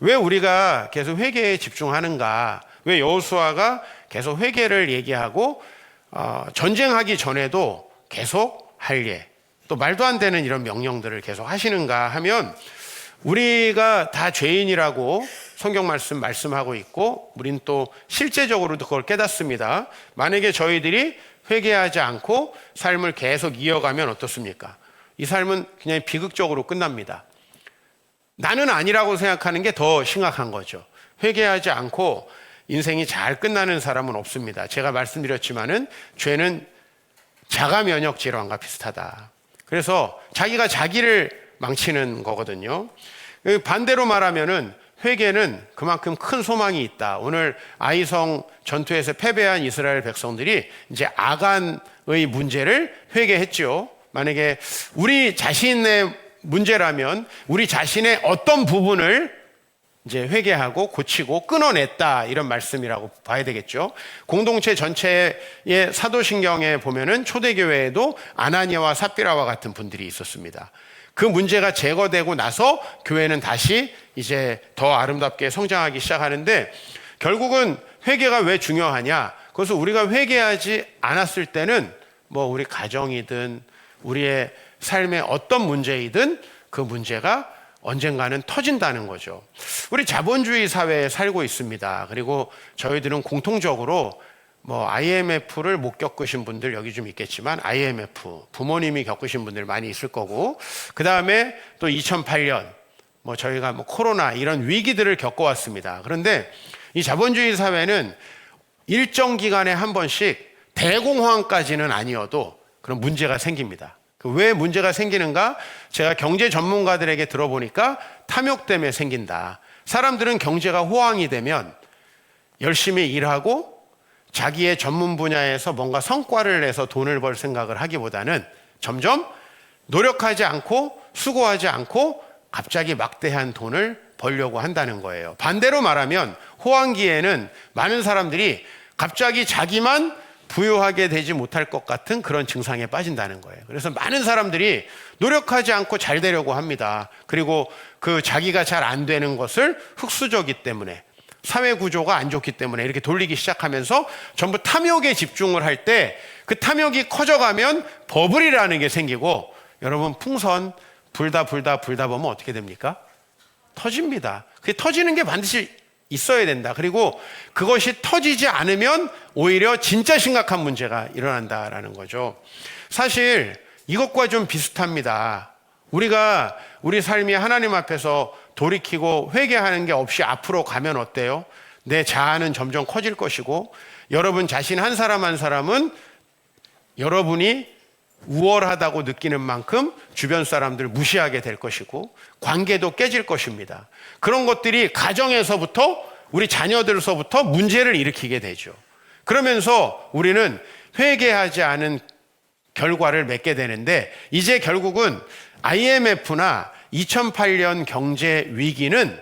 왜 우리가 계속 회개에 집중하는가? 왜 여호수아가 계속 회개를 얘기하고 전쟁하기 전에도 계속 할례, 또 말도 안 되는 이런 명령들을 계속 하시는가 하면, 우리가 다 죄인이라고 성경 말씀하고 있고, 우린 또 실제적으로도 그걸 깨닫습니다. 만약에 저희들이 회개하지 않고 삶을 계속 이어가면 어떻습니까? 이 삶은 그냥 비극적으로 끝납니다. 나는 아니라고 생각하는 게 더 심각한 거죠. 회개하지 않고 인생이 잘 끝나는 사람은 없습니다. 제가 말씀드렸지만은 죄는 자가 면역 질환과 비슷하다. 그래서 자기가 자기를 망치는 거거든요. 반대로 말하면은 회개는 그만큼 큰 소망이 있다. 오늘 아이성 전투에서 패배한 이스라엘 백성들이 이제 아간의 문제를 회개했죠. 만약에 우리 자신의 문제라면 우리 자신의 어떤 부분을 이제 회개하고 고치고 끊어냈다, 이런 말씀이라고 봐야 되겠죠. 공동체 전체의 사도신경에 보면은 초대교회에도 아나니아와 삽비라와 같은 분들이 있었습니다. 그 문제가 제거되고 나서 교회는 다시 이제 더 아름답게 성장하기 시작하는데, 결국은 회개가 왜 중요하냐? 그것은 우리가 회개하지 않았을 때는 뭐 우리 가정이든 우리의 삶의 어떤 문제이든 그 문제가 언젠가는 터진다는 거죠. 우리 자본주의 사회에 살고 있습니다. 그리고 저희들은 공통적으로 뭐 IMF를 못 겪으신 분들 여기 좀 있겠지만, IMF 부모님이 겪으신 분들 많이 있을 거고, 그 다음에 또 2008년 뭐 저희가 뭐 코로나 이런 위기들을 겪어왔습니다. 그런데 이 자본주의 사회는 일정 기간에 한 번씩 대공황까지는 아니어도 그런 문제가 생깁니다. 왜 문제가 생기는가? 제가 경제 전문가들에게 들어보니까 탐욕 때문에 생긴다. 사람들은 경제가 호황이 되면 열심히 일하고 자기의 전문 분야에서 뭔가 성과를 내서 돈을 벌 생각을 하기보다는 점점 노력하지 않고 수고하지 않고 갑자기 막대한 돈을 벌려고 한다는 거예요. 반대로 말하면 호황기에는 많은 사람들이 갑자기 자기만 부유하게 되지 못할 것 같은 그런 증상에 빠진다는 거예요. 그래서 많은 사람들이 노력하지 않고 잘 되려고 합니다. 그리고 그 자기가 잘 안 되는 것을 흑수저기 때문에, 사회 구조가 안 좋기 때문에 이렇게 돌리기 시작하면서 전부 탐욕에 집중을 할 때, 그 탐욕이 커져가면 버블이라는 게 생기고, 여러분 풍선 불다 보면 어떻게 됩니까? 터집니다. 그게 터지는 게 반드시 있어야 된다. 그리고 그것이 터지지 않으면 오히려 진짜 심각한 문제가 일어난다라는 거죠. 사실 이것과 좀 비슷합니다. 우리가 우리 삶이 하나님 앞에서 돌이키고 회개하는 게 없이 앞으로 가면 어때요? 내 자아는 점점 커질 것이고, 여러분 자신 한 사람 한 사람은 여러분이 우월하다고 느끼는 만큼 주변 사람들 무시하게 될 것이고, 관계도 깨질 것입니다. 그런 것들이 가정에서부터, 우리 자녀들로서부터 문제를 일으키게 되죠. 그러면서 우리는 회개하지 않은 결과를 맺게 되는데, 이제 결국은 IMF나 2008년 경제 위기는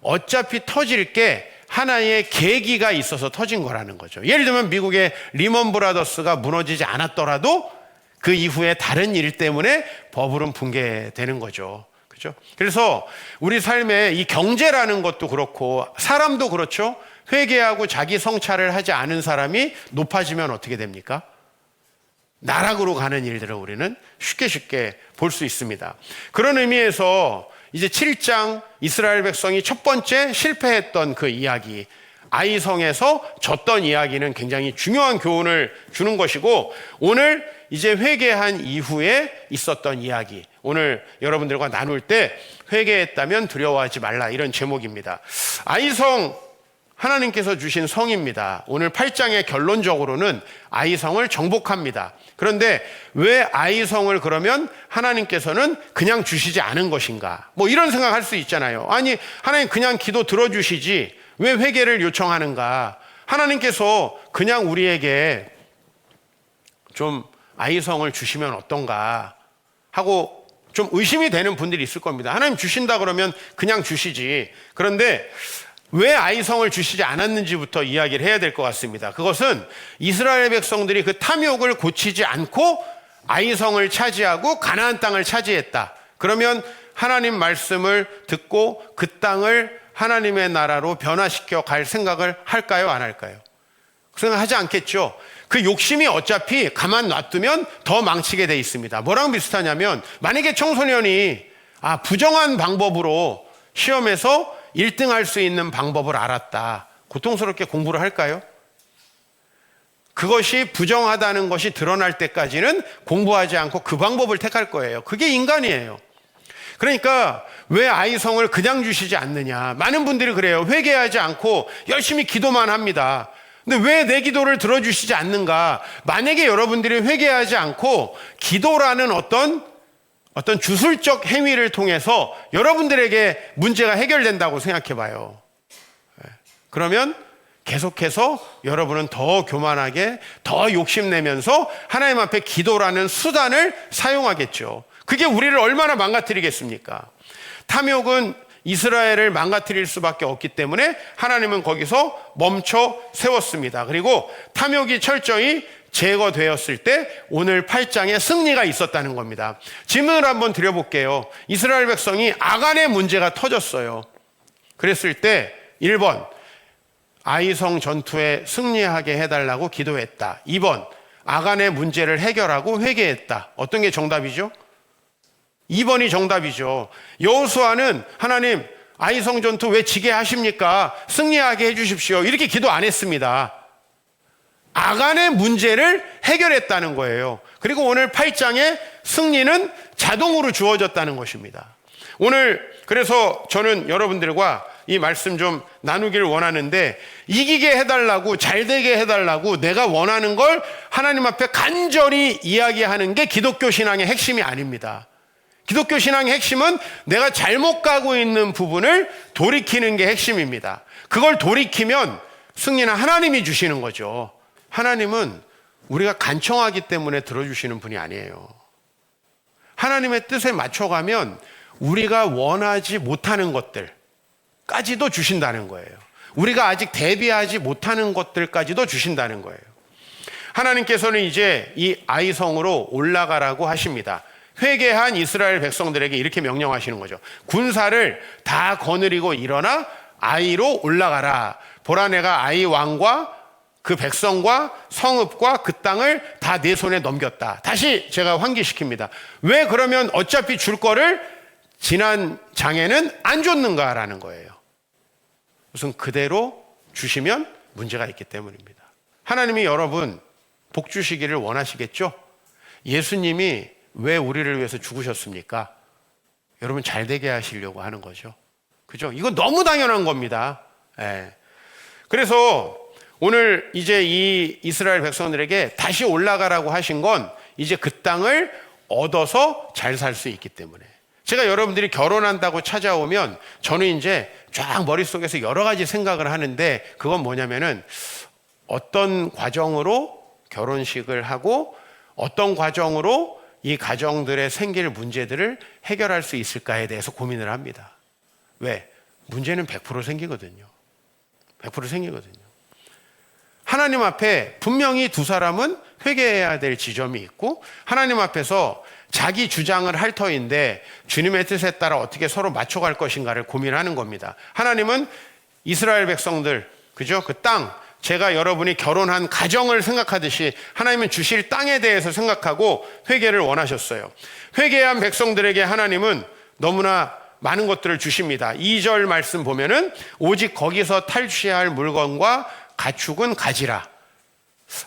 어차피 터질 게 하나의 계기가 있어서 터진 거라는 거죠. 예를 들면 미국의 리먼 브라더스가 무너지지 않았더라도 그 이후에 다른 일 때문에 버블은 붕괴되는 거죠. 그렇죠? 그래서 우리 삶에 이 경제라는 것도 그렇고 사람도 그렇죠. 회개하고 자기 성찰을 하지 않은 사람이 높아지면 어떻게 됩니까? 나락으로 가는 일들을 우리는 쉽게 볼 수 있습니다. 그런 의미에서 이제 7장 이스라엘 백성이 첫 번째 실패했던 그 이야기, 아이성에서 졌던 이야기는 굉장히 중요한 교훈을 주는 것이고, 오늘 이제 회개한 이후에 있었던 이야기, 오늘 여러분들과 나눌 때 회개했다면 두려워하지 말라, 이런 제목입니다. 아이성, 하나님께서 주신 성입니다. 오늘 8장의 결론적으로는 아이성을 정복합니다. 그런데 왜 아이성을 그러면 하나님께서는 그냥 주시지 않은 것인가? 뭐 이런 생각할 수 있잖아요. 아니, 하나님 그냥 기도 들어주시지 왜 회개를 요청하는가? 하나님께서 그냥 우리에게 좀 아이성을 주시면 어떤가 하고 좀 의심이 되는 분들이 있을 겁니다. 하나님 주신다 그러면 그냥 주시지. 그런데 왜 아이성을 주시지 않았는지부터 이야기를 해야 될 것 같습니다. 그것은 이스라엘 백성들이 그 탐욕을 고치지 않고 아이성을 차지하고 가나안 땅을 차지했다. 그러면 하나님 말씀을 듣고 그 땅을 하나님의 나라로 변화시켜 갈 생각을 할까요? 안 할까요? 그 생각하지 않겠죠. 그 욕심이 어차피 가만 놔두면 더 망치게 돼 있습니다. 뭐랑 비슷하냐면 만약에 청소년이 부정한 방법으로 시험에서 1등 할 수 있는 방법을 알았다. 고통스럽게 공부를 할까요? 그것이 부정하다는 것이 드러날 때까지는 공부하지 않고 그 방법을 택할 거예요. 그게 인간이에요. 그러니까 왜 아이성을 그냥 주시지 않느냐. 많은 분들이 그래요. 회개하지 않고 열심히 기도만 합니다. 근데 왜 내 기도를 들어주시지 않는가? 만약에 여러분들이 회개하지 않고 기도라는 어떤 주술적 행위를 통해서 여러분들에게 문제가 해결된다고 생각해 봐요. 그러면 계속해서 여러분은 더 교만하게, 더 욕심내면서 하나님 앞에 기도라는 수단을 사용하겠죠. 그게 우리를 얼마나 망가뜨리겠습니까? 탐욕은 이스라엘을 망가뜨릴 수밖에 없기 때문에 하나님은 거기서 멈춰 세웠습니다. 그리고 탐욕이 철저히 제거되었을 때 오늘 8장에 승리가 있었다는 겁니다. 질문을 한번 드려볼게요. 이스라엘 백성이 아간의 문제가 터졌어요. 그랬을 때 1번 아이성 전투에 승리하게 해달라고 기도했다. 2번 아간의 문제를 해결하고 회개했다. 어떤 게 정답이죠? 2번이 정답이죠. 여호수아는 하나님 아이성 전투 왜 지게 하십니까? 승리하게 해주십시오. 이렇게 기도 안 했습니다. 아간의 문제를 해결했다는 거예요. 그리고 오늘 8장의 승리는 자동으로 주어졌다는 것입니다. 오늘 그래서 저는 여러분들과 이 말씀 좀 나누기를 원하는데, 이기게 해달라고, 잘되게 해달라고 내가 원하는 걸 하나님 앞에 간절히 이야기하는 게 기독교 신앙의 핵심이 아닙니다. 기독교 신앙의 핵심은 내가 잘못 가고 있는 부분을 돌이키는 게 핵심입니다. 그걸 돌이키면 승리는 하나님이 주시는 거죠. 하나님은 우리가 간청하기 때문에 들어주시는 분이 아니에요. 하나님의 뜻에 맞춰가면 우리가 원하지 못하는 것들까지도 주신다는 거예요. 우리가 아직 대비하지 못하는 것들까지도 주신다는 거예요. 하나님께서는 이제 이 아이성으로 올라가라고 하십니다. 회개한 이스라엘 백성들에게 이렇게 명령하시는 거죠. 군사를 다 거느리고 일어나 아이로 올라가라. 보라, 내가 아이 왕과 그 백성과 성읍과 그 땅을 다 내 손에 넘겼다. 다시 제가 환기시킵니다. 왜 그러면 어차피 줄 거를 지난 장에는 안 줬는가라는 거예요. 우선 그대로 주시면 문제가 있기 때문입니다. 하나님이 여러분 복 주시기를 원하시겠죠? 예수님이 왜 우리를 위해서 죽으셨습니까? 여러분 잘 되게 하시려고 하는 거죠. 그죠? 이건 너무 당연한 겁니다. 예. 그래서 오늘 이제 이 이스라엘 백성들에게 다시 올라가라고 하신 건 이제 그 땅을 얻어서 잘 살 수 있기 때문에. 제가 여러분들이 결혼한다고 찾아오면 저는 이제 쫙 머릿속에서 여러 가지 생각을 하는데, 그건 뭐냐면은 어떤 과정으로 결혼식을 하고 어떤 과정으로 이 가정들의 생길 문제들을 해결할 수 있을까에 대해서 고민을 합니다. 왜? 문제는 100% 생기거든요. 100% 생기거든요. 하나님 앞에 분명히 두 사람은 회개해야 될 지점이 있고, 하나님 앞에서 자기 주장을 할 터인데 주님의 뜻에 따라 어떻게 서로 맞춰갈 것인가를 고민하는 겁니다. 하나님은 이스라엘 백성들, 그죠? 그 땅, 제가 여러분이 결혼한 가정을 생각하듯이 하나님은 주실 땅에 대해서 생각하고 회개를 원하셨어요. 회개한 백성들에게 하나님은 너무나 많은 것들을 주십니다. 2절 말씀 보면은 오직 거기서 탈취할 물건과 가축은 가지라.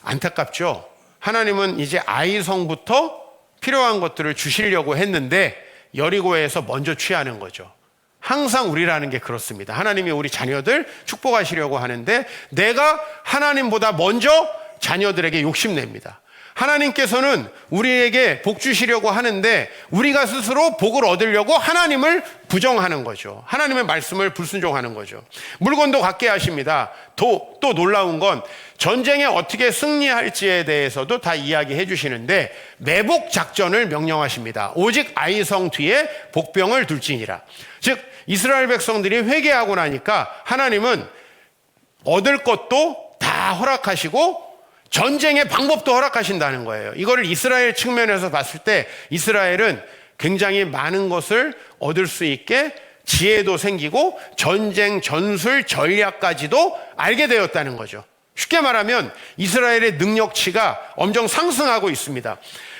안타깝죠? 하나님은 이제 아이성부터 필요한 것들을 주시려고 했는데 여리고에서 먼저 취하는 거죠. 항상 우리라는 게 그렇습니다. 하나님이 우리 자녀들 축복하시려고 하는데 내가 하나님보다 먼저 자녀들에게 욕심냅니다. 하나님께서는 우리에게 복 주시려고 하는데 우리가 스스로 복을 얻으려고 하나님을 부정하는 거죠. 하나님의 말씀을 불순종하는 거죠. 물건도 갖게 하십니다. 또 놀라운 건 전쟁에 어떻게 승리할지에 대해서도 다 이야기해 주시는데 매복 작전을 명령하십니다. 오직 아이성 뒤에 복병을 둘지니라. 즉 이스라엘 백성들이 회개하고 나니까 하나님은 얻을 것도 다 허락하시고 전쟁의 방법도 허락하신다는 거예요. 이거를 이스라엘 측면에서 봤을 때 이스라엘은 굉장히 많은 것을 얻을 수 있게 지혜도 생기고 전쟁 전술 전략까지도 알게 되었다는 거죠. 쉽게 말하면 이스라엘의 능력치가 엄청 상승하고 있습니다.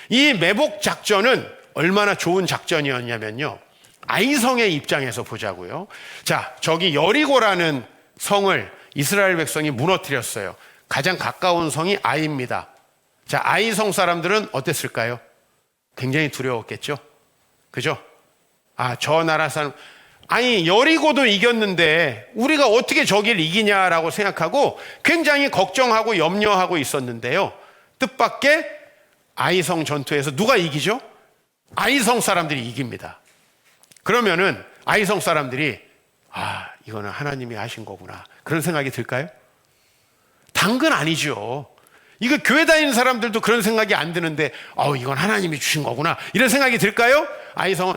이 매복 작전은 얼마나 좋은 작전이었냐면요, 아이성의 입장에서 보자고요. 자, 저기 여리고라는 성을 이스라엘 백성이 무너뜨렸어요. 가장 가까운 성이 아이입니다. 자, 아이성 사람들은 어땠을까요? 굉장히 두려웠겠죠? 그죠? 저 나라 사람, 여리고도 이겼는데 우리가 어떻게 저길 이기냐라고 생각하고 굉장히 걱정하고 염려하고 있었는데요, 뜻밖의 아이성 전투에서 누가 이기죠? 아이성 사람들이 이깁니다. 그러면은 아이성 사람들이 이거는 하나님이 하신 거구나, 그런 생각이 들까요? 당근 아니죠. 이거 교회 다니는 사람들도 그런 생각이 안 드는데 이건 하나님이 주신 거구나, 이런 생각이 들까요? 아이성은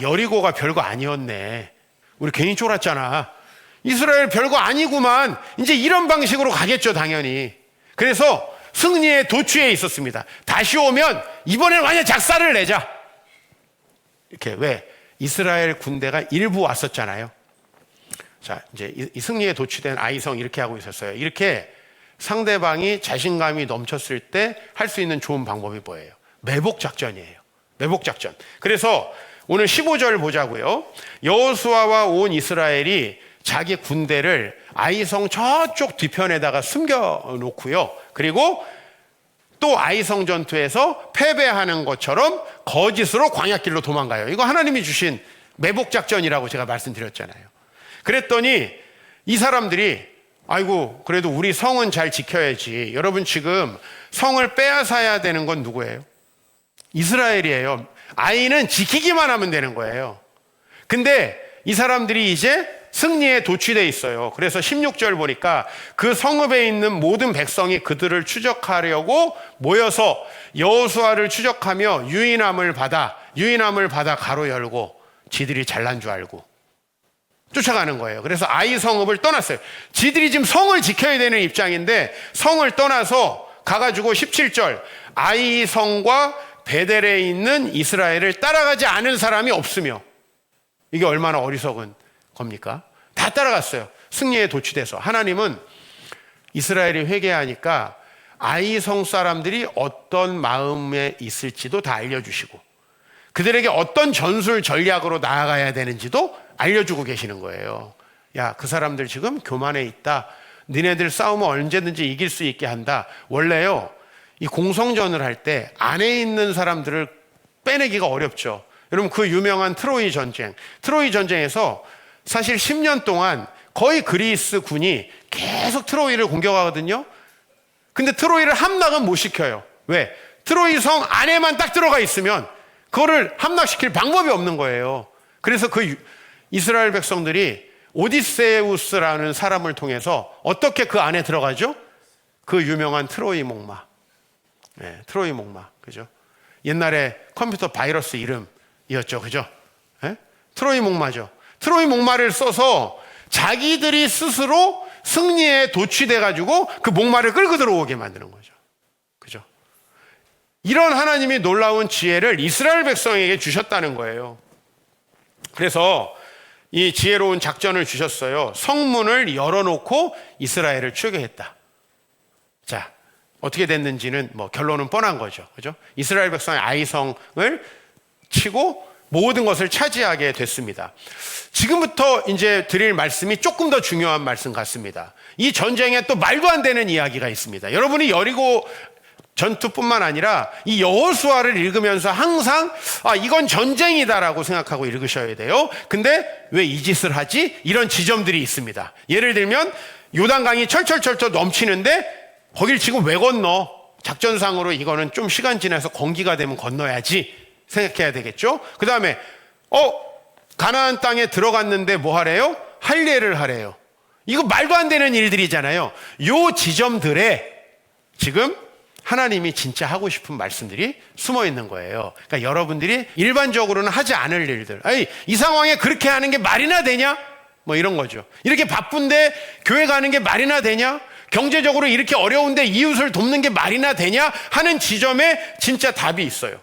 여리고가 별거 아니었네, 우리 괜히 쫄았잖아, 이스라엘 별거 아니구만, 이제 이런 방식으로 가겠죠, 당연히. 그래서 승리의 도취에 있었습니다. 다시 오면 이번엔 완전 작사를 내자, 이렇게. 왜? 이스라엘 군대가 일부 왔었잖아요. 자, 이제 이 승리에 도취된 아이성 이렇게 하고 있었어요. 이렇게 상대방이 자신감이 넘쳤을 때 할 수 있는 좋은 방법이 뭐예요? 매복 작전이에요. 매복 작전. 그래서 오늘 15절 보자고요. 여호수아와 온 이스라엘이 자기 군대를 아이성 저쪽 뒤편에다가 숨겨놓고요, 그리고 또 아이성 전투에서 패배하는 것처럼 거짓으로 광야길로 도망가요. 이거 하나님이 주신 매복 작전이라고 제가 말씀드렸잖아요. 그랬더니 이 사람들이 그래도 우리 성은 잘 지켜야지. 여러분, 지금 성을 빼앗아야 되는 건 누구예요? 이스라엘이에요. 아이는 지키기만 하면 되는 거예요. 근데 이 사람들이 이제 승리에 도취되어 있어요. 그래서 16절 보니까 그 성읍에 있는 모든 백성이 그들을 추적하려고 모여서 여호수아를 추적하며 유인함을 받아 가로 열고 지들이 잘난 줄 알고 쫓아가는 거예요. 그래서 아이 성읍을 떠났어요. 지들이 지금 성을 지켜야 되는 입장인데 성을 떠나서 가가지고 17절 아이 성과 베델에 있는 이스라엘을 따라가지 않은 사람이 없으며, 이게 얼마나 어리석은 겁니까? 다 따라갔어요. 승리에 도취돼서. 하나님은 이스라엘이 회개하니까 아이성 사람들이 어떤 마음에 있을지도 다 알려주시고 그들에게 어떤 전술 전략으로 나아가야 되는지도 알려주고 계시는 거예요. 그 사람들 지금 교만에 있다, 니네들 싸우면 언제든지 이길 수 있게 한다. 원래요, 이 공성전을 할 때 안에 있는 사람들을 빼내기가 어렵죠. 여러분, 그 유명한 트로이 전쟁에서 사실 10년 동안 거의 그리스 군이 계속 트로이를 공격하거든요. 근데 트로이를 함락은 못 시켜요. 왜? 트로이 성 안에만 딱 들어가 있으면 그거를 함락시킬 방법이 없는 거예요. 그래서 그 이스라엘 백성들이 오디세우스라는 사람을 통해서 어떻게 그 안에 들어가죠? 그 유명한 트로이 목마. 트로이 목마. 그죠? 옛날에 컴퓨터 바이러스 이름이었죠. 그죠? 트로이 목마죠. 트로이 목마를 써서 자기들이 스스로 승리에 도취돼가지고 그 목마를 끌고 들어오게 만드는 거죠. 그죠? 이런 하나님이 놀라운 지혜를 이스라엘 백성에게 주셨다는 거예요. 그래서 이 지혜로운 작전을 주셨어요. 성문을 열어놓고 이스라엘을 추격했다. 자, 어떻게 됐는지는 결론은 뻔한 거죠. 그죠? 이스라엘 백성의 아이성을 치고 모든 것을 차지하게 됐습니다. 지금부터 이제 드릴 말씀이 조금 더 중요한 말씀 같습니다. 이 전쟁에 또 말도 안 되는 이야기가 있습니다. 여러분이 여리고 전투뿐만 아니라 이 여호수아를 읽으면서 항상 이건 전쟁이다라고 생각하고 읽으셔야 돼요. 근데 왜 이 짓을 하지? 이런 지점들이 있습니다. 예를 들면 요단강이 철철철철 넘치는데 거길 지금 왜 건너? 작전상으로 이거는 좀 시간 지나서 건기가 되면 건너야지 생각해야 되겠죠. 그 다음에 가나안 땅에 들어갔는데 뭐 하래요? 할례를 하래요. 이거 말도 안 되는 일들이잖아요. 요 지점들에 지금 하나님이 진짜 하고 싶은 말씀들이 숨어 있는 거예요. 그러니까 여러분들이 일반적으로는 하지 않을 일들, 이 상황에 그렇게 하는 게 말이나 되냐? 이런 거죠. 이렇게 바쁜데 교회 가는 게 말이나 되냐? 경제적으로 이렇게 어려운데 이웃을 돕는 게 말이나 되냐? 하는 지점에 진짜 답이 있어요.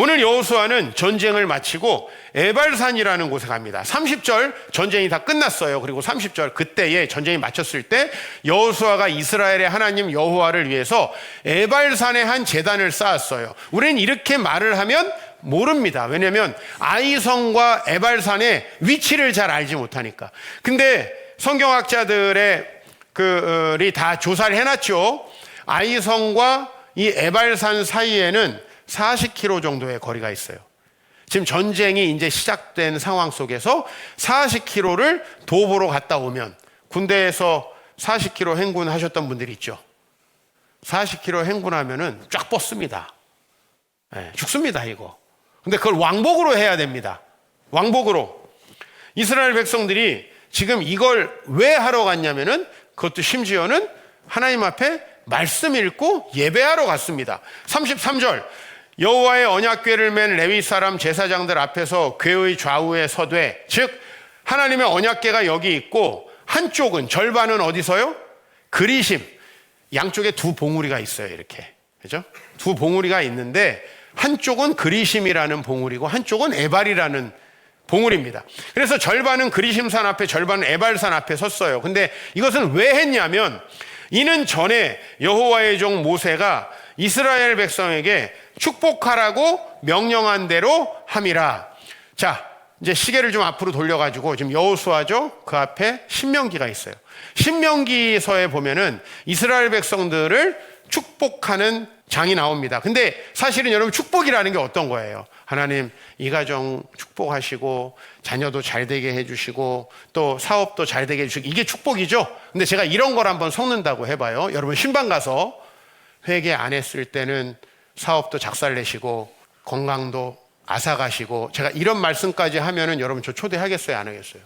오늘 여호수아는 전쟁을 마치고 에발산이라는 곳에 갑니다. 30절 전쟁이 다 끝났어요. 그리고 30절 그때에 전쟁이 마쳤을 때 여호수아가 이스라엘의 하나님 여호와를 위해서 에발산에 한 제단을 쌓았어요. 우리는 이렇게 말을 하면 모릅니다. 왜냐하면 아이성과 에발산의 위치를 잘 알지 못하니까. 근데 성경학자들이 다 조사를 해놨죠. 아이성과 이 에발산 사이에는 40km 정도의 거리가 있어요. 지금 전쟁이 이제 시작된 상황 속에서 40km를 도보로 갔다 오면, 군대에서 40km 행군하셨던 분들이 있죠. 40km 행군하면은 쫙 뻗습니다. 네, 죽습니다, 이거. 근데 그걸 왕복으로 해야 됩니다. 왕복으로. 이스라엘 백성들이 지금 이걸 왜 하러 갔냐면은, 그것도 심지어는 하나님 앞에 말씀 읽고 예배하러 갔습니다. 33절 여호와의 언약궤를 맨 레위 사람 제사장들 앞에서 궤의 좌우에 서되, 즉 하나님의 언약궤가 여기 있고 한쪽은, 절반은 어디서요? 그리심. 양쪽에 두 봉우리가 있어요. 이렇게, 그죠? 두 봉우리가 있는데 한쪽은 그리심이라는 봉우리고 한쪽은 에발이라는 봉우리입니다. 그래서 절반은 그리심산 앞에, 절반은 에발산 앞에 섰어요. 근데 이것은 왜 했냐면, 이는 전에 여호와의 종 모세가 이스라엘 백성에게 축복하라고 명령한 대로 함이라. 자, 이제 시계를 좀 앞으로 돌려가지고, 지금 여호수아죠? 그 앞에 신명기가 있어요. 신명기서에 보면은 이스라엘 백성들을 축복하는 장이 나옵니다. 근데 사실은 여러분, 축복이라는 게 어떤 거예요? 하나님 이 가정 축복하시고 자녀도 잘 되게 해주시고 또 사업도 잘 되게 해주시고, 이게 축복이죠. 근데 제가 이런 걸 한번 섞는다고 해봐요. 여러분, 신방 가서 회개 안 했을 때는 사업도 작살내시고 건강도 앗아가시고, 제가 이런 말씀까지 하면은 여러분 저 초대하겠어요, 안 하겠어요?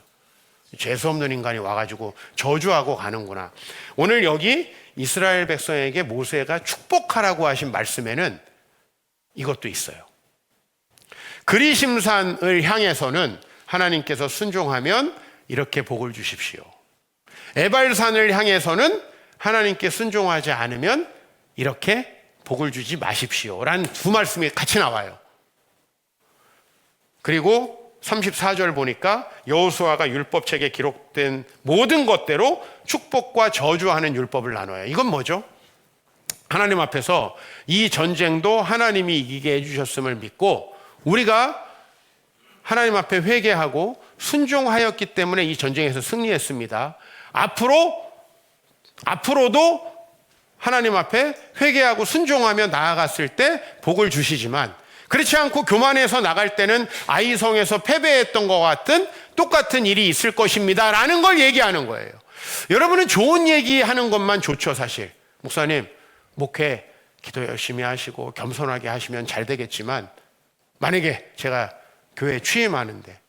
재수없는 인간이 와가지고 저주하고 가는구나. 오늘 여기 이스라엘 백성에게 모세가 축복하라고 하신 말씀에는 이것도 있어요. 그리심산을 향해서는 하나님께서 순종하면 이렇게 복을 주십시오. 에발산을 향해서는 하나님께 순종하지 않으면 이렇게 복을 주지 마십시오 라는 두 말씀이 같이 나와요. 그리고 34절 보니까 여호수아가 율법책에 기록된 모든 것대로 축복과 저주하는 율법을 나눠요. 이건 뭐죠? 하나님 앞에서 이 전쟁도 하나님이 이기게 해주셨음을 믿고 우리가 하나님 앞에 회개하고 순종하였기 때문에 이 전쟁에서 승리했습니다. 앞으로도 하나님 앞에 회개하고 순종하며 나아갔을 때 복을 주시지만, 그렇지 않고 교만해서 나갈 때는 아이성에서 패배했던 것 같은 똑같은 일이 있을 것입니다 라는 걸 얘기하는 거예요. 여러분은 좋은 얘기하는 것만 좋죠. 사실 목사님 목회 기도 열심히 하시고 겸손하게 하시면 잘 되겠지만, 만약에 제가 교회에 취임하는데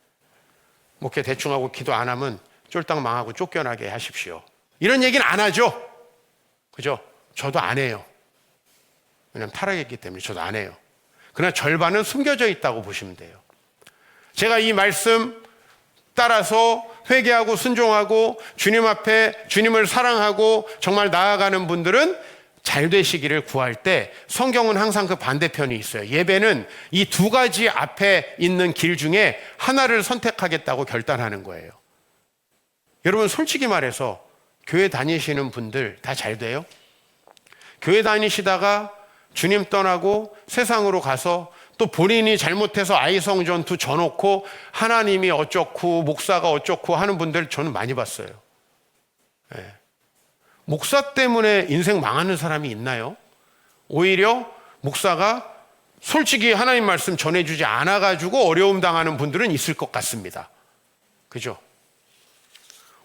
목회 대충 하고 기도 안 하면 쫄딱 망하고 쫓겨나게 하십시오, 이런 얘기는 안 하죠. 그죠? 저도 안 해요. 왜냐하면 타락했기 때문에 저도 안 해요. 그러나 절반은 숨겨져 있다고 보시면 돼요. 제가 이 말씀 따라서 회개하고 순종하고 주님 앞에 주님을 사랑하고 정말 나아가는 분들은 잘 되시기를 구할 때, 성경은 항상 그 반대편이 있어요. 예배는 이 두 가지 앞에 있는 길 중에 하나를 선택하겠다고 결단하는 거예요. 여러분, 솔직히 말해서 교회 다니시는 분들 다 잘 돼요? 교회 다니시다가 주님 떠나고 세상으로 가서 또 본인이 잘못해서 아이성 전투 져놓고 하나님이 어쩌고 목사가 어쩌고 하는 분들 저는 많이 봤어요. 네. 목사 때문에 인생 망하는 사람이 있나요? 오히려 목사가 솔직히 하나님 말씀 전해주지 않아가지고 어려움 당하는 분들은 있을 것 같습니다. 그죠?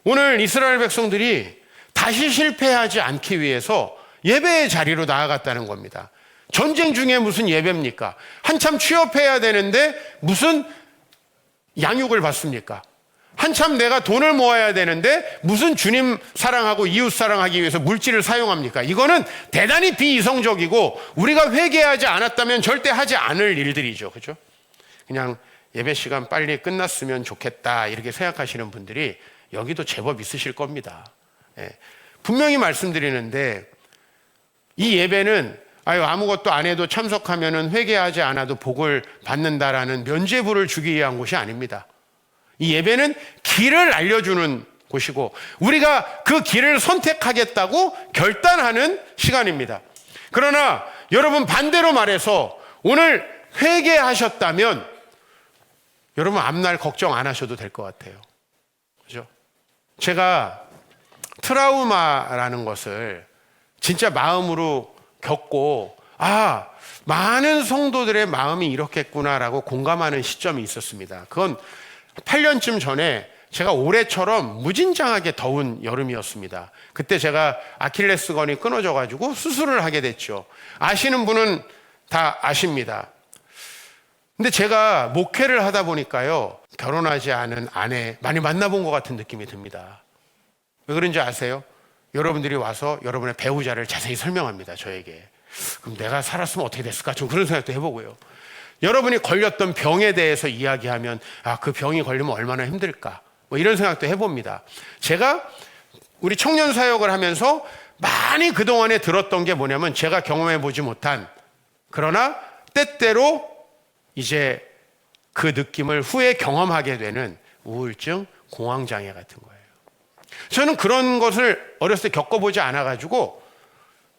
오늘 이스라엘 백성들이 다시 실패하지 않기 위해서 예배의 자리로 나아갔다는 겁니다. 전쟁 중에 무슨 예배입니까? 한참 취업해야 되는데 무슨 양육을 받습니까? 한참 내가 돈을 모아야 되는데 무슨 주님 사랑하고 이웃 사랑하기 위해서 물질을 사용합니까? 이거는 대단히 비이성적이고 우리가 회개하지 않았다면 절대 하지 않을 일들이죠. 그죠? 그냥 예배 시간 빨리 끝났으면 좋겠다 이렇게 생각하시는 분들이 여기도 제법 있으실 겁니다. 예. 분명히 말씀드리는데 이 예배는 아유, 아무것도 안 해도 참석하면은 회개하지 않아도 복을 받는다라는 면죄부를 주기 위한 곳이 아닙니다. 이 예배는 길을 알려주는 곳이고 우리가 그 길을 선택하겠다고 결단하는 시간입니다. 그러나 여러분, 반대로 말해서 오늘 회개하셨다면 여러분 앞날 걱정 안 하셔도 될 것 같아요. 그죠? 제가 트라우마라는 것을 진짜 마음으로 겪고 많은 성도들의 마음이 이렇겠구나라고 공감하는 시점이 있었습니다. 그건 8년쯤 전에 제가 올해처럼 무진장하게 더운 여름이었습니다. 그때 제가 아킬레스건이 끊어져가지고 수술을 하게 됐죠. 아시는 분은 다 아십니다. 근데 제가 목회를 하다 보니까요, 결혼하지 않은 아내 많이 만나본 것 같은 느낌이 듭니다. 왜 그런지 아세요? 여러분들이 와서 여러분의 배우자를 자세히 설명합니다, 저에게. 그럼 내가 살았으면 어떻게 됐을까? 좀 그런 생각도 해보고요. 여러분이 걸렸던 병에 대해서 이야기하면 그 병이 걸리면 얼마나 힘들까? 뭐 이런 생각도 해봅니다. 제가 우리 청년 사역을 하면서 많이 그동안에 들었던 게 뭐냐면 제가 경험해보지 못한, 그러나 때때로 이제 그 느낌을 후에 경험하게 되는 우울증, 공황장애 같은 거예요. 저는 그런 것을 어렸을 때 겪어보지 않아가지고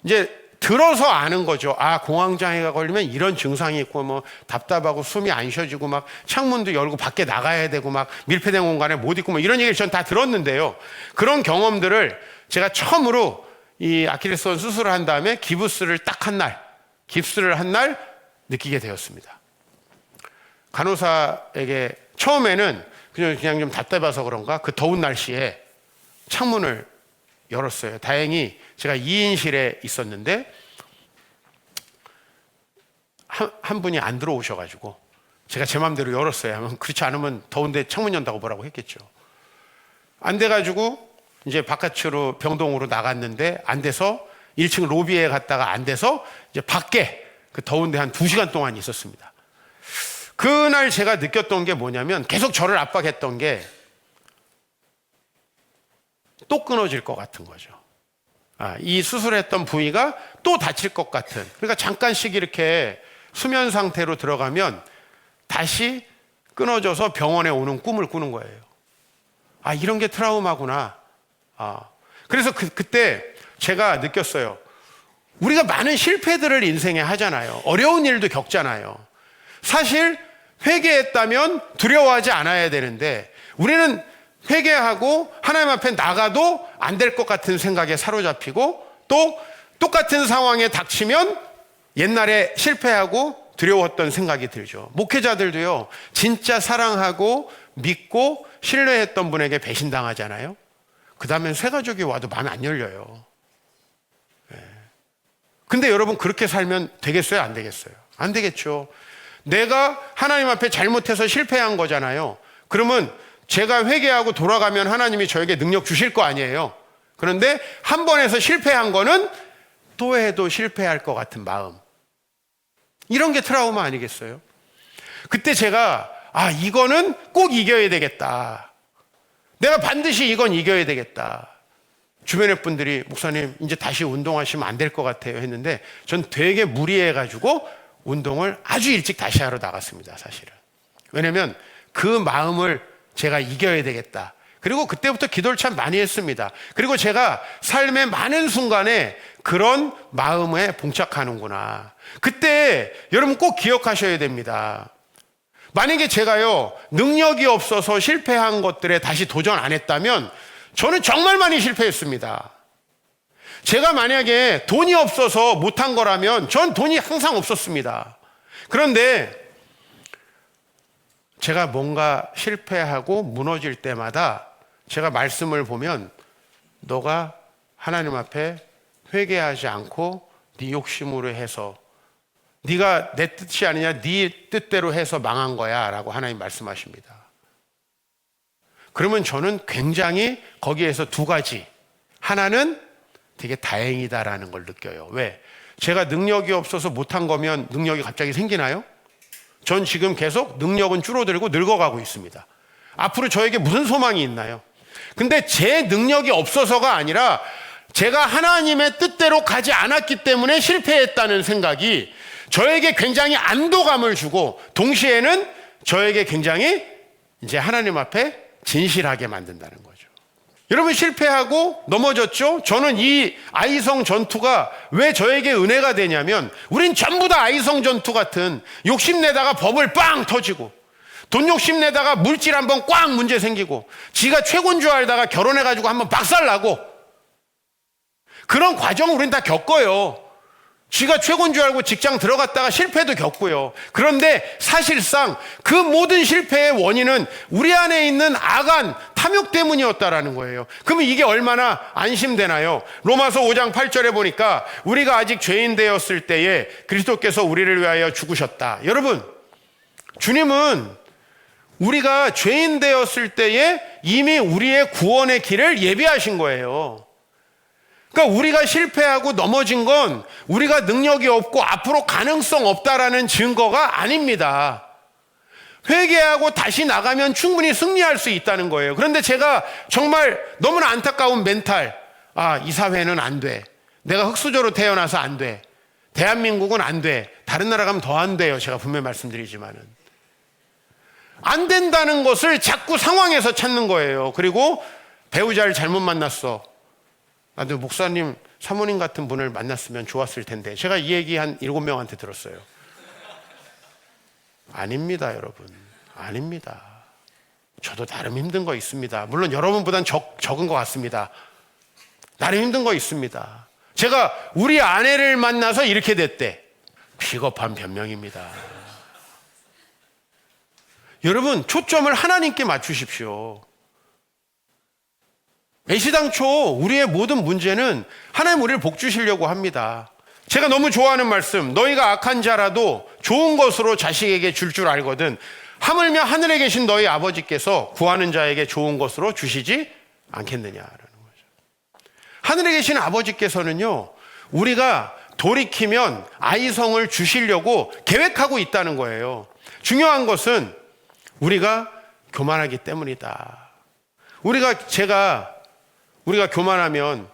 이제 들어서 아는 거죠. 공황장애가 걸리면 이런 증상이 있고, 뭐 답답하고 숨이 안 쉬어지고, 막 창문도 열고 밖에 나가야 되고, 막 밀폐된 공간에 못 있고, 뭐 이런 얘기를 전 다 들었는데요. 그런 경험들을 제가 처음으로 이 아킬레스건 수술을 한 다음에 깁스를 한 날 느끼게 되었습니다. 간호사에게 처음에는 그냥 좀 답답해서 그런가 그 더운 날씨에 창문을 열었어요. 다행히 제가 2인실에 있었는데 한 분이 안 들어오셔가지고 제가 제 마음대로 열었어요. 그렇지 않으면 더운데 창문 연다고 뭐라고 했겠죠. 안 돼가지고 이제 바깥으로 병동으로 나갔는데 안 돼서 1층 로비에 갔다가 안 돼서 이제 밖에 그 더운데 한 2시간 동안 있었습니다. 그날 제가 느꼈던 게 뭐냐면 계속 저를 압박했던 게 또 끊어질 것 같은 거죠. 이 수술했던 부위가 또 다칠 것 같은. 그러니까 잠깐씩 이렇게 수면 상태로 들어가면 다시 끊어져서 병원에 오는 꿈을 꾸는 거예요. 이런 게 트라우마구나. 그래서 그때 제가 느꼈어요. 우리가 많은 실패들을 인생에 하잖아요. 어려운 일도 겪잖아요. 사실 회개했다면 두려워하지 않아야 되는데 우리는 회개하고 하나님 앞에 나가도 안 될 것 같은 생각에 사로잡히고 또 똑같은 상황에 닥치면 옛날에 실패하고 두려웠던 생각이 들죠. 목회자들도요, 진짜 사랑하고 믿고 신뢰했던 분에게 배신당하잖아요. 그 다음엔 새 가족이 와도 마음이 안 열려요. 근데 여러분, 그렇게 살면 되겠어요? 안 되겠어요? 안 되겠죠. 내가 하나님 앞에 잘못해서 실패한 거잖아요. 그러면 제가 회개하고 돌아가면 하나님이 저에게 능력 주실 거 아니에요. 그런데 한 번 해서 실패한 거는 또 해도 실패할 것 같은 마음. 이런 게 트라우마 아니겠어요? 그때 제가 이거는 꼭 이겨야 되겠다. 내가 반드시 이건 이겨야 되겠다. 주변의 분들이 목사님 이제 다시 운동하시면 안 될 것 같아요 했는데 전 되게 무리해가지고 운동을 아주 일찍 다시 하러 나갔습니다. 사실은. 왜냐하면 그 마음을 제가 이겨야 되겠다. 그리고 그때부터 기도를 참 많이 했습니다. 그리고 제가 삶의 많은 순간에 그런 마음에 봉착하는구나. 그때 여러분 꼭 기억하셔야 됩니다. 만약에 제가요, 능력이 없어서 실패한 것들에 다시 도전 안 했다면 저는 정말 많이 실패했습니다. 제가 만약에 돈이 없어서 못한 거라면 전 돈이 항상 없었습니다. 그런데 제가 뭔가 실패하고 무너질 때마다 제가 말씀을 보면 너가 하나님 앞에 회개하지 않고 네 욕심으로 해서 네가 내 뜻이 아니냐 네 뜻대로 해서 망한 거야 라고 하나님 말씀하십니다. 그러면 저는 굉장히 거기에서 두 가지, 하나는 되게 다행이다라는 걸 느껴요. 왜? 제가 능력이 없어서 못한 거면 능력이 갑자기 생기나요? 전 지금 계속 능력은 줄어들고 늙어가고 있습니다. 앞으로 저에게 무슨 소망이 있나요? 근데 제 능력이 없어서가 아니라 제가 하나님의 뜻대로 가지 않았기 때문에 실패했다는 생각이 저에게 굉장히 안도감을 주고 동시에는 저에게 굉장히 이제 하나님 앞에 진실하게 만든다는 거죠. 여러분, 실패하고 넘어졌죠? 저는 이 아이성 전투가 왜 저에게 은혜가 되냐면, 우린 전부 다 아이성 전투 같은 욕심내다가 버블 빵 터지고, 돈 욕심내다가 물질 한번 꽉 문제 생기고, 지가 최고인 줄 알다가 결혼해가지고 한번 박살나고, 그런 과정을 우린 다 겪어요. 지가 최고인 줄 알고 직장 들어갔다가 실패도 겪고요. 그런데 사실상 그 모든 실패의 원인은 우리 안에 있는 악한 탐욕 때문이었다라는 거예요. 그러면 이게 얼마나 안심되나요? 로마서 5장 8절에 보니까 우리가 아직 죄인 되었을 때에 그리스도께서 우리를 위하여 죽으셨다. 여러분, 주님은 우리가 죄인 되었을 때에 이미 우리의 구원의 길을 예비하신 거예요. 그러니까 우리가 실패하고 넘어진 건 우리가 능력이 없고 앞으로 가능성 없다라는 증거가 아닙니다. 회개하고 다시 나가면 충분히 승리할 수 있다는 거예요. 그런데 제가 정말 너무나 안타까운 멘탈, 이 사회는 안 돼. 내가 흙수저로 태어나서 안 돼. 대한민국은 안 돼. 다른 나라 가면 더 안 돼요. 제가 분명히 말씀드리지만은. 안 된다는 것을 자꾸 상황에서 찾는 거예요. 그리고 배우자를 잘못 만났어. 나도 목사님, 사모님 같은 분을 만났으면 좋았을 텐데. 제가 이 얘기 한 7명한테 들었어요. 아닙니다, 여러분. 아닙니다. 저도 나름 힘든 거 있습니다. 물론 여러분보단 적은 것 같습니다. 나름 힘든 거 있습니다. 제가 우리 아내를 만나서 이렇게 됐대. 비겁한 변명입니다. 여러분, 초점을 하나님께 맞추십시오. 애시당초 우리의 모든 문제는 하나님 우리를 복 주시려고 합니다. 제가 너무 좋아하는 말씀, 너희가 악한 자라도 좋은 것으로 자식에게 줄 알거든 하물며 하늘에 계신 너희 아버지께서 구하는 자에게 좋은 것으로 주시지 않겠느냐라는 거죠. 하늘에 계신 아버지께서는요, 우리가 돌이키면 아이성을 주시려고 계획하고 있다는 거예요. 중요한 것은 우리가 교만하기 때문이다. 우리가 교만하면,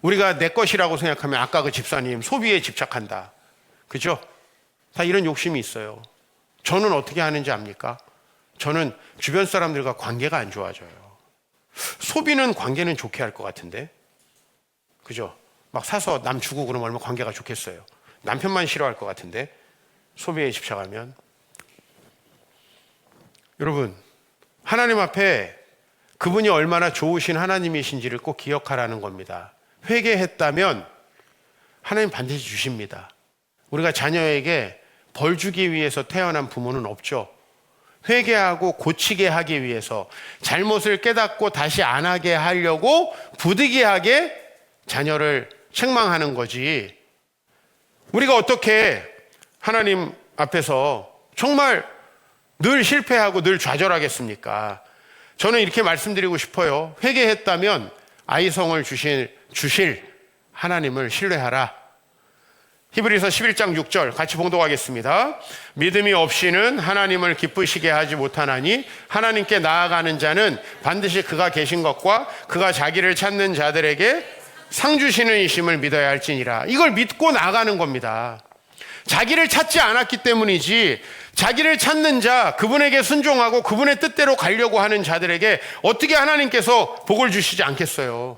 우리가 내 것이라고 생각하면 아까 그 집사님 소비에 집착한다. 그죠? 다 이런 욕심이 있어요. 저는 어떻게 하는지 압니까? 저는 주변 사람들과 관계가 안 좋아져요. 소비는 관계는 좋게 할 것 같은데. 그죠? 막 사서 남 주고 그러면 얼마나 관계가 좋겠어요. 남편만 싫어할 것 같은데. 소비에 집착하면. 여러분, 하나님 앞에 그분이 얼마나 좋으신 하나님이신지를 꼭 기억하라는 겁니다. 회개했다면 하나님 반드시 주십니다. 우리가 자녀에게 벌 주기 위해서 태어난 부모는 없죠. 회개하고 고치게 하기 위해서, 잘못을 깨닫고 다시 안 하게 하려고 부득이하게 자녀를 책망하는 거지. 우리가 어떻게 하나님 앞에서 정말 늘 실패하고 늘 좌절하겠습니까? 저는 이렇게 말씀드리고 싶어요. 회개했다면 아이성을 주실 하나님을 신뢰하라. 히브리서 11장 6절 같이 봉독하겠습니다. 믿음이 없이는 하나님을 기쁘시게 하지 못하나니 하나님께 나아가는 자는 반드시 그가 계신 것과 그가 자기를 찾는 자들에게 상 주시는 이심을 믿어야 할지니라. 이걸 믿고 나가는 겁니다. 자기를 찾지 않았기 때문이지, 자기를 찾는 자, 그분에게 순종하고 그분의 뜻대로 가려고 하는 자들에게 어떻게 하나님께서 복을 주시지 않겠어요?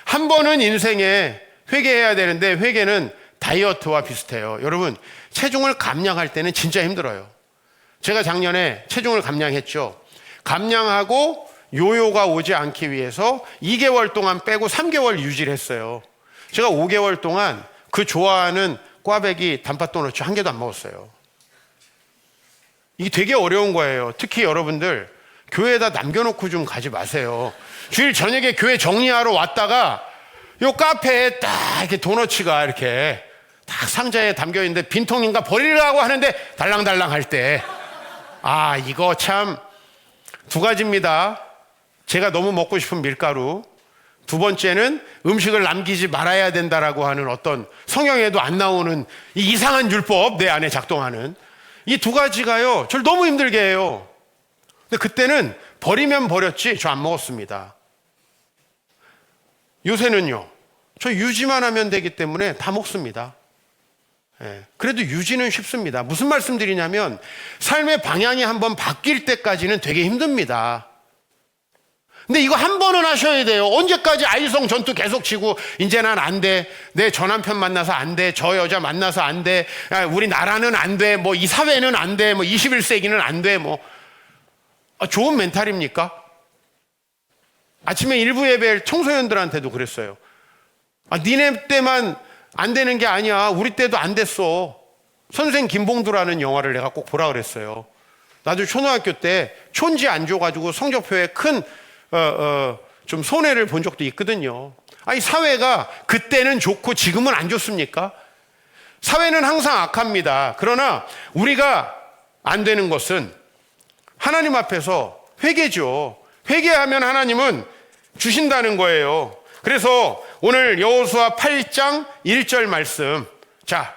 한 번은 인생에 회개해야 되는데, 회개는 다이어트와 비슷해요. 여러분, 체중을 감량할 때는 진짜 힘들어요. 제가 작년에 체중을 감량했죠. 감량하고 요요가 오지 않기 위해서 2개월 동안 빼고 3개월 유지를 했어요. 제가 5개월 동안 그 좋아하는 꽈배기 단팥 도넛 한 개도 안 먹었어요. 이게 되게 어려운 거예요. 특히 여러분들 교회에다 남겨놓고 좀 가지 마세요. 주일 저녁에 교회 정리하러 왔다가 요 카페에 딱 이렇게 도넛가 이렇게 딱 상자에 담겨 있는데 빈통인가 버리려고 하는데 달랑달랑 할 때, 이거 참 두 가지입니다. 제가 너무 먹고 싶은 밀가루, 두 번째는 음식을 남기지 말아야 된다라고 하는 어떤 성경에도 안 나오는 이 이상한 율법, 내 안에 작동하는 이 두 가지가요, 저를 너무 힘들게 해요. 근데 그때는 버리면 버렸지 저 안 먹었습니다. 요새는요, 저 유지만 하면 되기 때문에 다 먹습니다. 예, 그래도 유지는 쉽습니다. 무슨 말씀드리냐면 삶의 방향이 한번 바뀔 때까지는 되게 힘듭니다. 근데 이거 한 번은 하셔야 돼요. 언제까지 아이성 전투 계속 치고 이제 난 안 돼. 내 저 남편 만나서 안 돼. 저 여자 만나서 안 돼. 우리 나라는 안 돼. 뭐 이 사회는 안 돼. 뭐 21세기는 안 돼. 뭐 좋은 멘탈입니까? 아침에 일부 예배 청소년들한테도 그랬어요. 니네 때만 안 되는 게 아니야. 우리 때도 안 됐어. 선생 김봉두라는 영화를 내가 꼭 보라 그랬어요. 나도 초등학교 때 촌지 안 줘가지고 성적표에 큰 좀 손해를 본 적도 있거든요. 아니 사회가 그때는 좋고 지금은 안 좋습니까? 사회는 항상 악합니다. 그러나 우리가 안 되는 것은 하나님 앞에서 회개죠. 회개하면 하나님은 주신다는 거예요. 그래서 오늘 여호수아 8장 1절 말씀, 자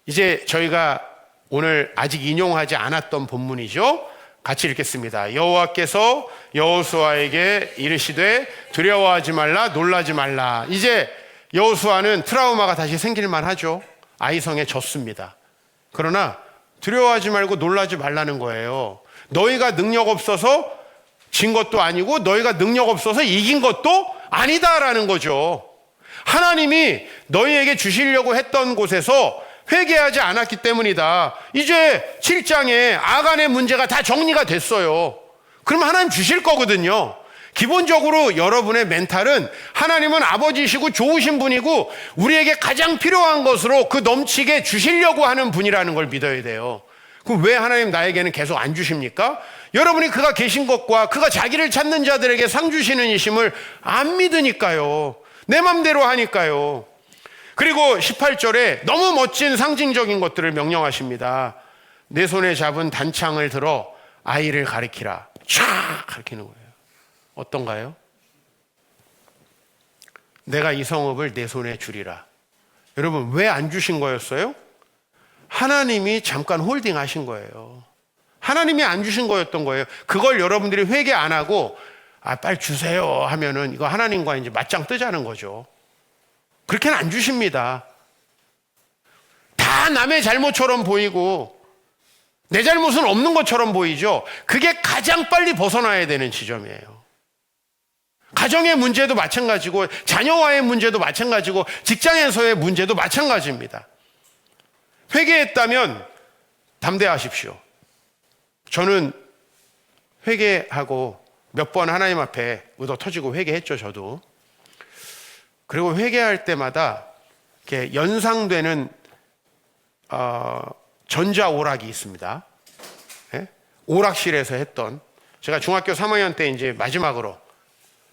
이제 저희가 오늘 아직 인용하지 않았던 본문이죠. 같이 읽겠습니다. 여호와께서 여호수아에게 이르시되 두려워하지 말라 놀라지 말라. 이제 여호수아는 트라우마가 다시 생길만 하죠. 아이성에 졌습니다. 그러나 두려워하지 말고 놀라지 말라는 거예요. 너희가 능력 없어서 진 것도 아니고 너희가 능력 없어서 이긴 것도 아니다라는 거죠. 하나님이 너희에게 주시려고 했던 곳에서 회개하지 않았기 때문이다. 이제 7장에 아간의 문제가 다 정리가 됐어요. 그럼 하나님 주실 거거든요. 기본적으로 여러분의 멘탈은 하나님은 아버지시고 좋으신 분이고 우리에게 가장 필요한 것으로 그 넘치게 주시려고 하는 분이라는 걸 믿어야 돼요. 그럼 왜 하나님 나에게는 계속 안 주십니까? 여러분이 그가 계신 것과 그가 자기를 찾는 자들에게 상 주시는 이심을 안 믿으니까요. 내 맘대로 하니까요. 그리고 18절에 너무 멋진 상징적인 것들을 명령하십니다. 내 손에 잡은 단창을 들어 아이를 가리키라. 촤 가리키는 거예요. 어떤가요? 내가 이 성읍을 내 손에 주리라. 여러분 왜 안 주신 거였어요? 하나님이 잠깐 홀딩 하신 거예요. 하나님이 안 주신 거였던 거예요. 그걸 여러분들이 회개 안 하고 빨리 주세요 하면은 이거 하나님과 이제 맞짱 뜨자는 거죠. 그렇게는 안 주십니다. 다 남의 잘못처럼 보이고 내 잘못은 없는 것처럼 보이죠. 그게 가장 빨리 벗어나야 되는 지점이에요. 가정의 문제도 마찬가지고 자녀와의 문제도 마찬가지고 직장에서의 문제도 마찬가지입니다. 회개했다면 담대하십시오. 저는 회개하고 몇 번 하나님 앞에 의도 터지고 회개했죠. 저도. 그리고 회개할 때마다 이렇게 연상되는 전자오락이 있습니다. 예? 오락실에서 했던, 제가 중학교 3학년 때 이제 마지막으로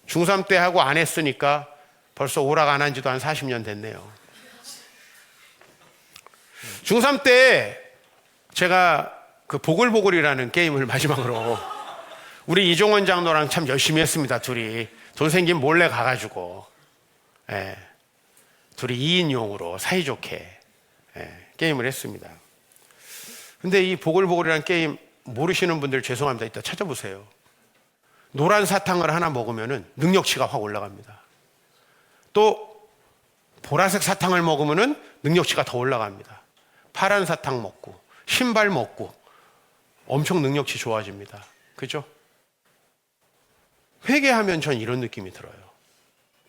중3 때 하고 안 했으니까 벌써 오락 안 한 지도 한 40년 됐네요. 중3 때 제가 그 보글보글이라는 게임을 마지막으로 우리 이종원 장로랑 참 열심히 했습니다. 둘이 돈 생긴 몰래 가가지고 둘이 2인용으로 사이좋게 게임을 했습니다. 근데 이 보글보글이라는 게임 모르시는 분들 죄송합니다. 이따 찾아보세요. 노란 사탕을 하나 먹으면 능력치가 확 올라갑니다. 또 보라색 사탕을 먹으면 능력치가 더 올라갑니다. 파란 사탕 먹고 신발 먹고 엄청 능력치 좋아집니다. 그죠? 회개하면 전 이런 느낌이 들어요.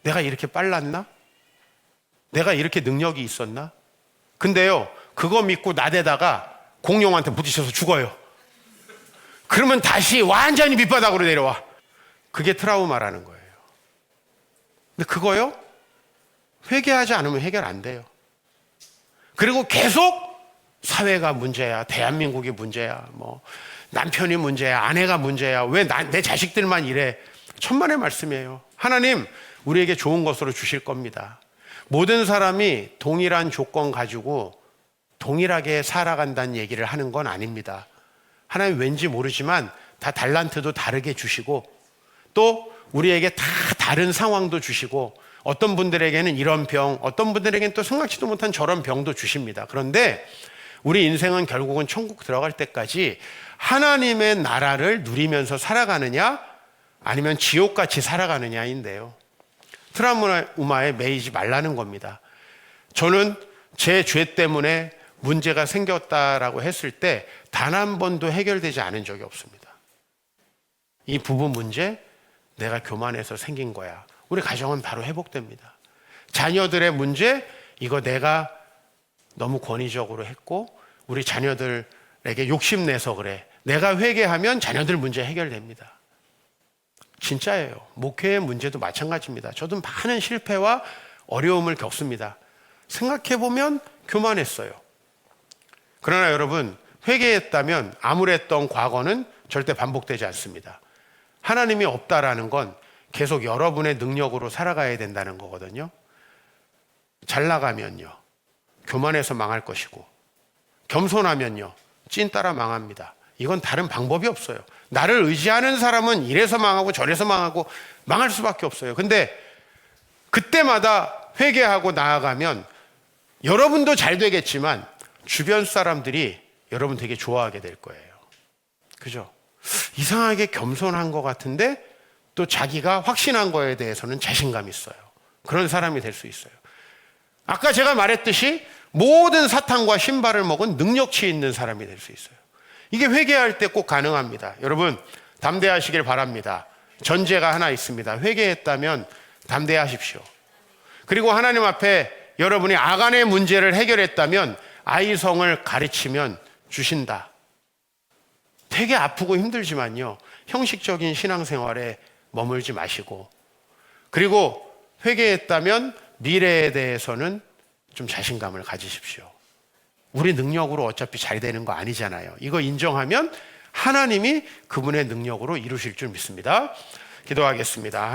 내가 이렇게 빨랐나? 내가 이렇게 능력이 있었나? 근데요, 그거 믿고 나대다가 공룡한테 부딪혀서 죽어요. 그러면 다시 완전히 밑바닥으로 내려와. 그게 트라우마라는 거예요. 근데 그거요, 회개하지 않으면 해결 안 돼요. 그리고 계속 사회가 문제야, 대한민국이 문제야, 뭐 남편이 문제야, 아내가 문제야, 왜 내 자식들만 이래. 천만의 말씀이에요. 하나님 우리에게 좋은 것으로 주실 겁니다. 모든 사람이 동일한 조건 가지고 동일하게 살아간다는 얘기를 하는 건 아닙니다. 하나님 왠지 모르지만 다 달란트도 다르게 주시고 또 우리에게 다 다른 상황도 주시고 어떤 분들에게는 이런 병, 어떤 분들에게는 또 생각지도 못한 저런 병도 주십니다. 그런데 우리 인생은 결국은 천국 들어갈 때까지 하나님의 나라를 누리면서 살아가느냐 아니면 지옥같이 살아가느냐인데요. 트라우마에 매이지 말라는 겁니다. 저는 제 죄 때문에 문제가 생겼다라고 했을 때 단 한 번도 해결되지 않은 적이 없습니다. 이 부부 문제 내가 교만해서 생긴 거야. 우리 가정은 바로 회복됩니다. 자녀들의 문제 이거 내가 너무 권위적으로 했고 우리 자녀들에게 욕심내서 그래. 내가 회개하면 자녀들 문제 해결됩니다. 진짜예요. 목회의 문제도 마찬가지입니다. 저도 많은 실패와 어려움을 겪습니다. 생각해보면 교만했어요. 그러나 여러분, 회개했다면 암울했던 과거는 절대 반복되지 않습니다. 하나님이 없다라는 건 계속 여러분의 능력으로 살아가야 된다는 거거든요. 잘 나가면요, 교만해서 망할 것이고, 겸손하면요, 찐 따라 망합니다. 이건 다른 방법이 없어요. 나를 의지하는 사람은 이래서 망하고 저래서 망하고 망할 수밖에 없어요. 근데 그때마다 회개하고 나아가면 여러분도 잘 되겠지만 주변 사람들이 여러분 되게 좋아하게 될 거예요. 그죠? 이상하게 겸손한 것 같은데 또 자기가 확신한 거에 대해서는 자신감이 있어요. 그런 사람이 될 수 있어요. 아까 제가 말했듯이 모든 사탕과 신발을 먹은 능력치 있는 사람이 될 수 있어요. 이게 회개할 때 꼭 가능합니다. 여러분 담대하시길 바랍니다. 전제가 하나 있습니다. 회개했다면 담대하십시오. 그리고 하나님 앞에 여러분이 아간의 문제를 해결했다면 아이성을 가르치면 주신다. 되게 아프고 힘들지만요, 형식적인 신앙생활에 머물지 마시고, 그리고 회개했다면 미래에 대해서는 좀 자신감을 가지십시오. 우리 능력으로 어차피 잘 되는 거 아니잖아요. 이거 인정하면 하나님이 그분의 능력으로 이루실 줄 믿습니다. 기도하겠습니다.